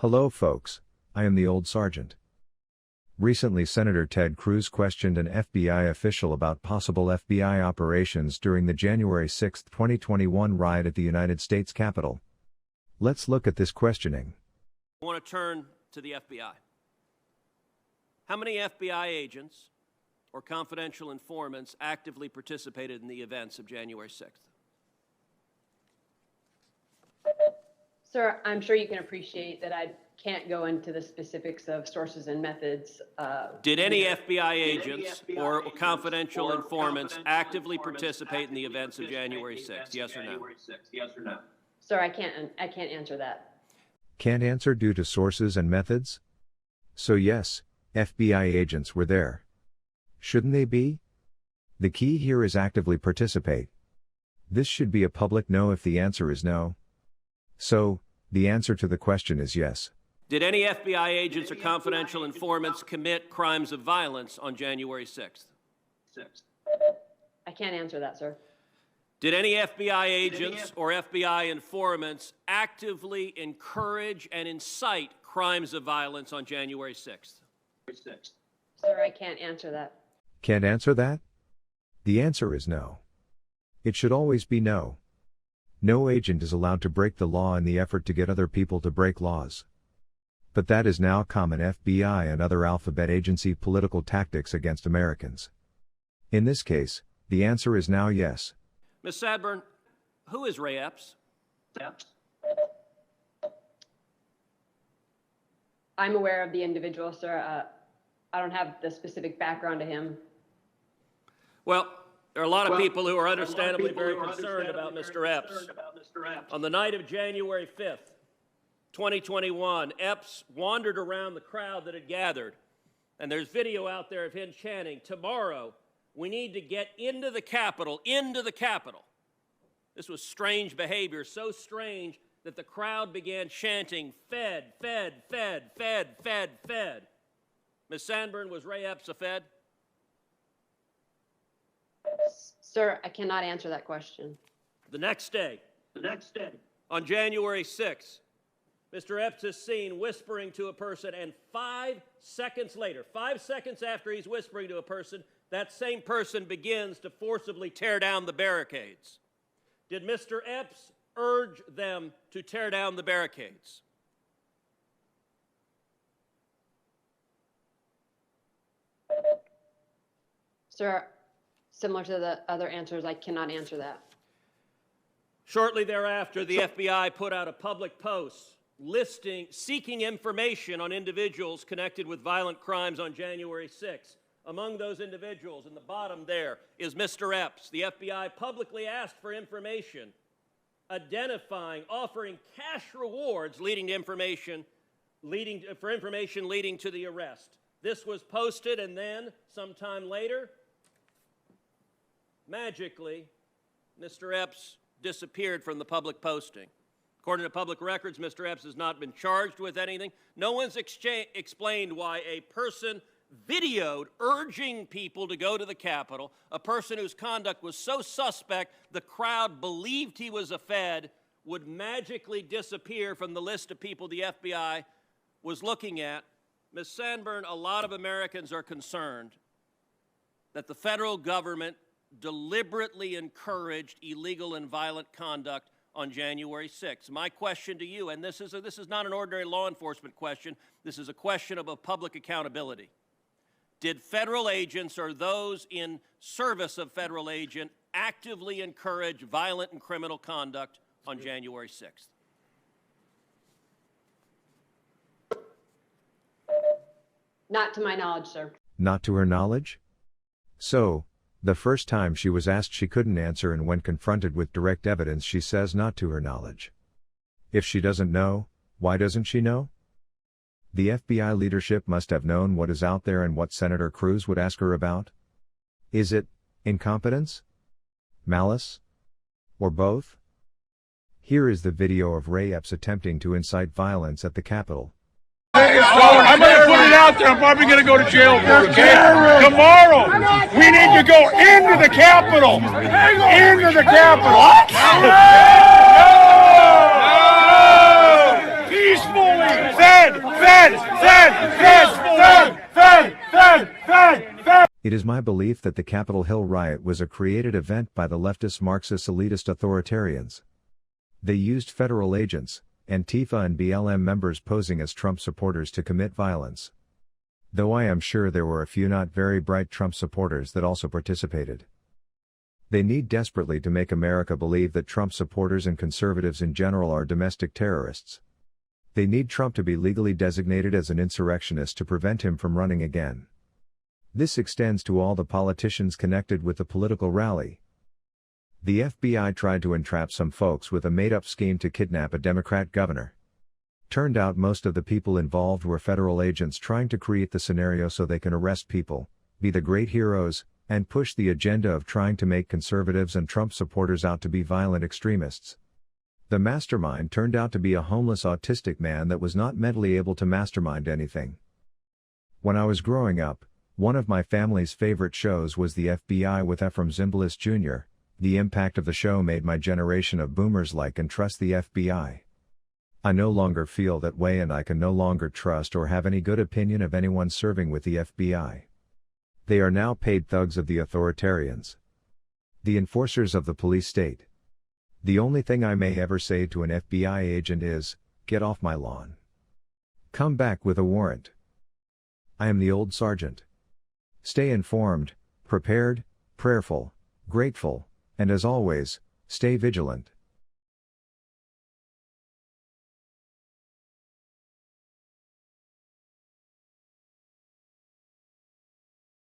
Hello folks, I am the old sergeant. Recently Senator Ted Cruz questioned an FBI official about possible FBI operations during the January 6, 2021 riot at the United States Capitol. Let's look at this questioning. I want to turn to the FBI. How many FBI agents or confidential informants actively participated in the events of January 6th? Sir, I'm sure you can appreciate that I can't go into the specifics of sources and methods. Did any FBI agents or confidential informants actively participate in the events of January 6th? Yes or no? Sir, I can't answer that. Can't answer due to sources and methods? So yes, FBI agents were there. Shouldn't they be? The key here is actively participate. This should be a public no if the answer is no. So, the answer to the question is yes. Did any FBI agents or confidential informants commit crimes of violence on January 6th? I can't answer that, sir. Did any FBI agents or FBI informants actively encourage and incite crimes of violence on January 6th? Sir, I can't answer that. Can't answer that? The answer is no. It should always be no. No agent is allowed to break the law in the effort to get other people to break laws. But that is now common FBI and other alphabet agency political tactics against Americans. In this case, the answer is now yes. Ms. Sadburn, who is Ray Epps? I'm aware of the individual, sir. I don't have the specific background to him. Well, there are a lot of people who are understandably very concerned about Mr. Epps. On the night of January 5th, 2021, Epps wandered around the crowd that had gathered, and there's video out there of him chanting, "Tomorrow, we need to get into the Capitol, into the Capitol." This was strange behavior, so strange that the crowd began chanting, "Fed, Fed, Fed, Fed, Fed, Fed." Ms. Sadburn, was Ray Epps a Fed? Sir, I cannot answer that question. The next day, on January 6th, Mr. Epps is seen whispering to a person, and 5 seconds later, 5 seconds after he's whispering to a person, that same person begins to forcibly tear down the barricades. Did Mr. Epps urge them to tear down the barricades? Sir, similar to the other answers, I cannot answer that. Shortly thereafter, the FBI put out a public post seeking information on individuals connected with violent crimes on January 6th. Among those individuals, in the bottom there, is Mr. Epps. The FBI publicly asked for information, offering cash rewards leading to information leading to the arrest. This was posted, and then, sometime later, magically, Mr. Epps disappeared from the public posting. According to public records, Mr. Epps has not been charged with anything. No one's explained why a person videoed urging people to go to the Capitol, a person whose conduct was so suspect the crowd believed he was a Fed, would magically disappear from the list of people the FBI was looking at. Ms. Sadburn, a lot of Americans are concerned that the federal government deliberately encouraged illegal and violent conduct on January 6th. My question to you, and this is not an ordinary law enforcement question, this is a question of public accountability. Did federal agents or those in service of federal agent actively encourage violent and criminal conduct on January 6th? Not to my knowledge, sir. Not to her knowledge? So, the first time she was asked she couldn't answer, and when confronted with direct evidence she says not to her knowledge. If she doesn't know, why doesn't she know? The FBI leadership must have known what is out there and what Senator Cruz would ask her about. Is it incompetence? Malice? Or both? Here is the video of Ray Epps attempting to incite violence at the Capitol. I'm going to put it out there. I'm probably going to go to jail for it, okay? Tomorrow, we need to go into the Capitol. Into the Capitol. No! Peacefully. It is my belief that the Capitol Hill riot was a created event by the leftist Marxist elitist authoritarians. They used federal agents, Antifa and BLM members posing as Trump supporters to commit violence. Though I am sure there were a few not very bright Trump supporters that also participated. They need desperately to make America believe that Trump supporters and conservatives in general are domestic terrorists. They need Trump to be legally designated as an insurrectionist to prevent him from running again. This extends to all the politicians connected with the political rally. The FBI tried to entrap some folks with a made-up scheme to kidnap a Democrat governor. Turned out most of the people involved were federal agents trying to create the scenario so they can arrest people, be the great heroes, and push the agenda of trying to make conservatives and Trump supporters out to be violent extremists. The mastermind turned out to be a homeless autistic man that was not mentally able to mastermind anything. When I was growing up, one of my family's favorite shows was The FBI with Efrem Zimbalist Jr. The impact of the show made my generation of boomers like and trust the FBI. I no longer feel that way and I can no longer trust or have any good opinion of anyone serving with the FBI. They are now paid thugs of the authoritarians. The enforcers of the police state. The only thing I may ever say to an FBI agent is, get off my lawn. Come back with a warrant. I am the old sergeant. Stay informed, prepared, prayerful, grateful, and as always, stay vigilant.